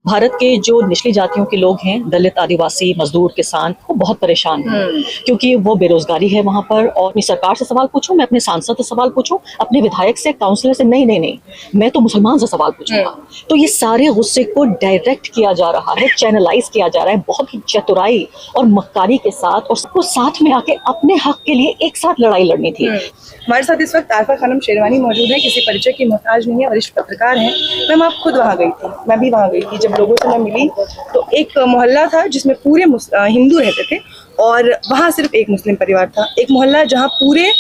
भारत के जो निचली जातियों के लोग हैं, दलित, आदिवासी, मजदूर, किसान, वो बहुत परेशान हैं क्योंकि वो बेरोजगारी है वहाँ पर। और अपनी सरकार से सवाल पूछूं, मैं अपने सांसद से सवाल पूछूं, अपने विधायक से, काउंसलर से, नहीं नहीं नहीं, मैं तो मुसलमान से सवाल पूछूंगा। तो ये सारे गुस्से को डायरेक्ट किया जा रहा है, चैनलाइज किया जा रहा है बहुत ही चतुराई और मक्कारी के साथ, और सबको साथ में आके अपने हक के लिए एक साथ लड़ाई लड़नी थी। हमारे साथ इस वक्त आरफा खानम शेरवानी मौजूद है, किसी परिचय की मोहताज नहीं है, वरिष्ठ पत्रकार हैं। मैम, आप खुद वहाँ गई थी, मैं भी वहाँ गई थी। जब लोगों से मैं मिली तो एक मोहल्ला था जिसमें पूरे हिंदू रहते थे और वहाँ सिर्फ एक मुस्लिम परिवार था। एक मोहल्ला जहाँ पूरे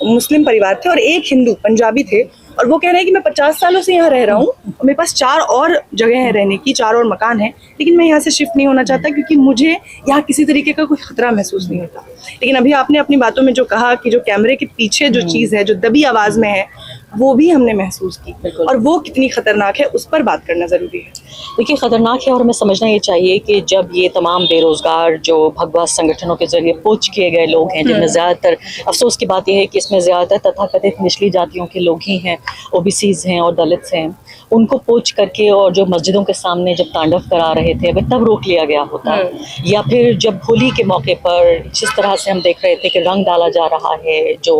मुस्लिम परिवार थे और एक हिंदू पंजाबी थे, और वो कह रहे हैं कि मैं 50 सालों से यहाँ रह रहा हूँ, मेरे पास 4 और जगह है रहने की, 4 और मकान है, लेकिन मैं यहाँ से शिफ्ट नहीं होना चाहता क्योंकि मुझे यहाँ किसी तरीके का कोई खतरा महसूस नहीं होता। लेकिन अभी आपने अपनी बातों में जो कहा कि जो कैमरे के पीछे जो चीज़ है, जो दबी आवाज़ में है, वो भी हमने महसूस की, और वो कितनी खतरनाक है उस पर बात करना जरूरी है। देखिए, खतरनाक है, और हमें समझना ये चाहिए कि जब ये तमाम बेरोजगार जो भगवा संगठनों के जरिए पोच किए गए लोग हैं, जिनमें ज़्यादातर, अफसोस की बात यह है कि इसमें ज़्यादातर तथाकथित निचली जातियों के लोग ही हैं, ओबीसीज हैं और दलित हैं, उनको पोच करके और जो मस्जिदों के सामने जब तांडव करा रहे थे, वह तब रोक लिया गया होता, या फिर जब होली के मौके पर जिस तरह से हम देख रहे थे कि रंग डाला जा रहा है जो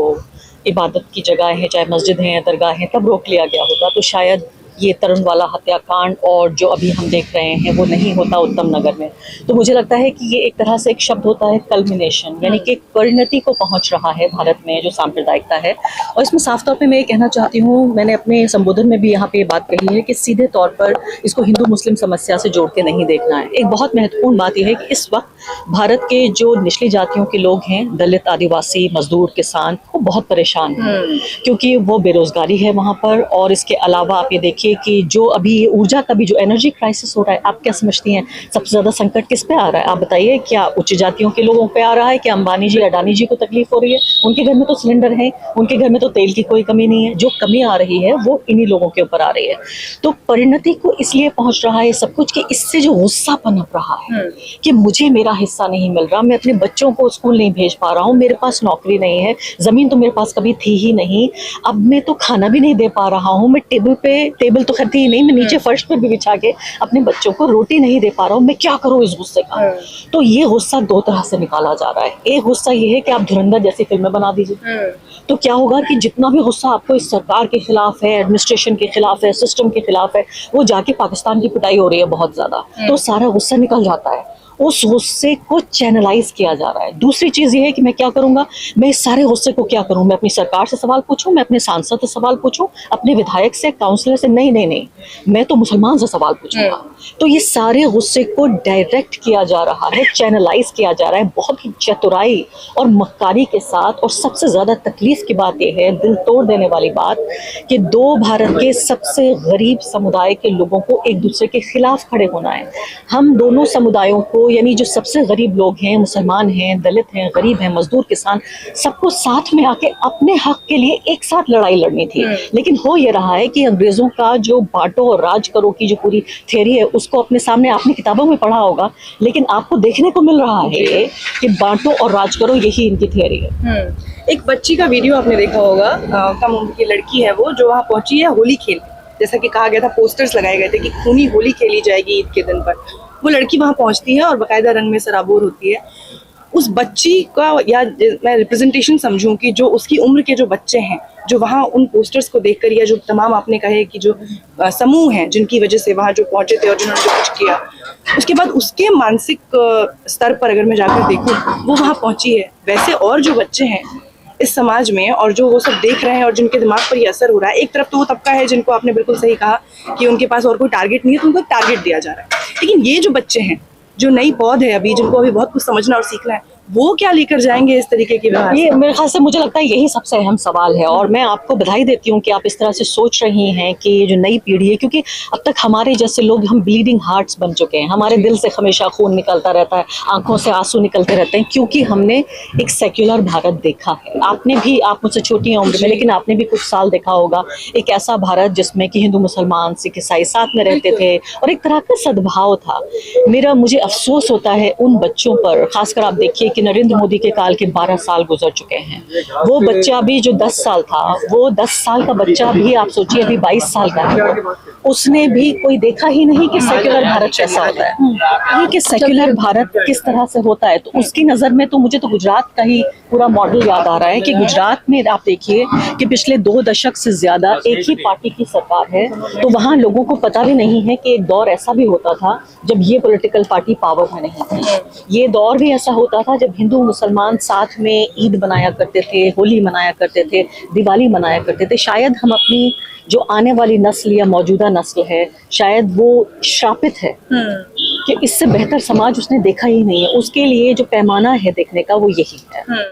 इबादत की जगह है, चाहे मस्जिद हैं या दरगाह हैं, तब रोक लिया गया होता, तो शायद ये तरुणवाला हत्याकांड और जो अभी हम देख रहे हैं वो नहीं होता उत्तम नगर में। तो मुझे लगता है कि ये एक तरह से एक शब्द होता है कल्मिनेशन, यानी कि एक परिणति को पहुंच रहा है भारत में जो सांप्रदायिकता है। और इसमें साफ तौर पे मैं ये कहना चाहती हूँ, मैंने अपने संबोधन में भी यहाँ पे ये बात कही है कि सीधे तौर पर इसको हिंदू मुस्लिम समस्या से जोड़ के नहीं देखना है। एक बहुत महत्वपूर्ण बात यह है कि इस वक्त भारत के जो निचली जातियों के लोग हैं, दलित, आदिवासी, मजदूर, किसान, वो बहुत परेशान हैं क्योंकि वो बेरोजगारी है वहाँ पर। और इसके अलावा आप ये देखिए कि जो अभी ऊर्जा का भी जो एनर्जी क्राइसिस हो रहा है, आप क्या समझती हैं सबसे ज्यादा संकट किस पे आ रहा है? आप बताइए, क्या उच्च जातियों के लोगों पे आ रहा है? क्या अंबानी जी, अडानी जी को तकलीफ हो रही है? उनके घर में तो सिलेंडर है, उनके घर में तो तेल की कोई कमी नहीं है। जो कमी आ रही है वो इन्हीं लोगों के ऊपर आ रही है। तो परिणति को इसलिए पहुंच रहा है सब कुछ कि इससे जो गुस्सा पनप रहा है कि मुझे मेरा हिस्सा नहीं मिल रहा, मैं अपने बच्चों को स्कूल नहीं भेज पा रहा हूँ, मेरे पास नौकरी नहीं है, जमीन तो मेरे पास कभी थी ही नहीं, अब मैं तो खाना भी नहीं दे पा रहा हूँ, मैं टेबल तो खरीदी ही नहीं, मैं नीचे फर्श पर भी बिछा के अपने बच्चों को रोटी नहीं दे पा रहा हूँ, मैं क्या करूँ इस गुस्से का? तो ये गुस्सा 2 तरह से निकाला जा रहा है। एक गुस्सा ये है कि आप धुरंधर जैसी फिल्में बना दीजिए, तो क्या होगा कि जितना भी गुस्सा आपको इस सरकार के खिलाफ है, एडमिनिस्ट्रेशन के खिलाफ है, सिस्टम के खिलाफ है, वो जाके पाकिस्तान की पिटाई हो रही है बहुत ज्यादा, तो सारा गुस्सा निकल जाता है, उस गुस्से को चैनलाइज किया जा रहा है। दूसरी चीज ये है कि मैं क्या करूंगा, मैं इस सारे गुस्से को क्या करूं, मैं अपनी सरकार से सवाल पूछूं, मैं अपने सांसद से सवाल पूछूं, अपने विधायक से, काउंसलर से, नहीं नहीं नहीं, मैं तो मुसलमान से सवाल पूछूंगा। तो ये सारे गुस्से को डायरेक्ट किया जा रहा है, चैनलाइज किया जा रहा है बहुत ही चतुराई और मक्कारी के साथ। और सबसे ज्यादा तकलीफ की बात यह है, दिल तोड़ देने वाली बात, कि 2 भारत के सबसे गरीब समुदाय के लोगों को एक दूसरे के खिलाफ खड़े होना है। हम दोनों समुदायों को, यानी जो सबसे गरीब लोग हैं, मुसलमान हैं, दलित हैं, गरीब हैं, मजदूर, किसान, सबको साथ में आके अपने हक के लिए एक साथ लड़ाई लड़नी थी। लेकिन हो ये रहा है कि अंग्रेजों का जो बांटो और राज करो की जो पूरी थ्योरी है, उसको अपने सामने आपने किताबों में पढ़ा होगा, लेकिन आपको देखने को मिल रहा है कि बांटो और राज करो, यही इनकी थ्योरी है। एक बच्ची का वीडियो आपने देखा होगा, कम उम्र की लड़की है वो, जो वहाँ पहुंची है होली खेल, जैसा कि कहा गया था, पोस्टर्स लगाए गए थे कि खूनी होली खेली जाएगी ईद के दिन पर। वो लड़की वहाँ पहुँचती है और बाकायदा रंग में सराबोर होती है। उस बच्ची का, या मैं रिप्रेजेंटेशन समझूं कि जो उसकी उम्र के जो बच्चे हैं, जो वहाँ उन पोस्टर्स को देखकर, या जो तमाम आपने कहे कि जो समूह हैं जिनकी वजह से वहाँ जो पहुंचे थे और जिन्होंने जो कुछ किया, उसके बाद उसके मानसिक स्तर पर अगर मैं जाकर देखूं, वो वहाँ पहुंची है। वैसे और जो बच्चे हैं इस समाज में और जो वो सब देख रहे हैं और जिनके दिमाग पर ये असर हो रहा है, एक तरफ तो वो तबका है जिनको आपने बिल्कुल सही कहा कि उनके पास और कोई टारगेट नहीं है, तो उनको टारगेट दिया जा रहा है। लेकिन ये जो बच्चे हैं, जो नई पौध है अभी, जिनको अभी बहुत कुछ समझना और सीखना है, वो क्या लेकर जाएंगे इस तरीके की व्यवहार? ये मेरे ख्याल से मुझे लगता है यही सबसे अहम सवाल है। और मैं आपको बधाई देती हूँ कि आप इस तरह से सोच रही हैं कि ये जो नई पीढ़ी है, क्योंकि अब तक हमारे जैसे लोग, हम ब्लीडिंग हार्ट्स बन चुके हैं, हमारे दिल से हमेशा खून निकलता रहता है, आंखों से आंसू निकलते रहते हैं, क्योंकि हमने एक सेक्युलर भारत देखा है। आपने भी, आप मुझसे छोटी हैं उम्र में, लेकिन आपने भी कुछ साल देखा होगा एक ऐसा भारत जिसमें कि हिंदू, मुसलमान, सिख, ईसाई साथ में रहते थे और एक तरह का सद्भाव था। मुझे अफसोस होता है उन बच्चों पर, खासकर आप देखिए कि कि नरेंद्र मोदी के काल के 12 साल गुजर चुके हैं। वो बच्चा भी जो 10 साल था, वो 10 साल का बच्चा भी आप सोचिए अभी 22 साल का है, उसने भी कोई देखा ही नहीं कि सेक्युलर भारत कैसा होता है, कि सेक्युलर भारत किस तरह से होता है। तो उसकी नज़र में तो मुझे तो गुजरात का ही पूरा मॉडल याद आ रहा है कि गुजरात में आप देखिए कि पिछले 2 दशक से ज्यादा एक ही पार्टी की सरकार है, तो वहाँ लोगों को पता भी नहीं है कि एक दौर ऐसा भी होता था जब ये पॉलिटिकल पार्टी पावर में नहीं थी। ये दौर भी ऐसा होता था जब हिंदू मुसलमान साथ में ईद मनाया करते थे, होली मनाया करते थे, दिवाली मनाया करते थे। शायद हम अपनी जो आने वाली नस्ल या मौजूदा नस्ल है, शायद वो श्रापित है कि इससे बेहतर समाज उसने देखा ही नहीं है। उसके लिए जो पैमाना है देखने का वो यही है।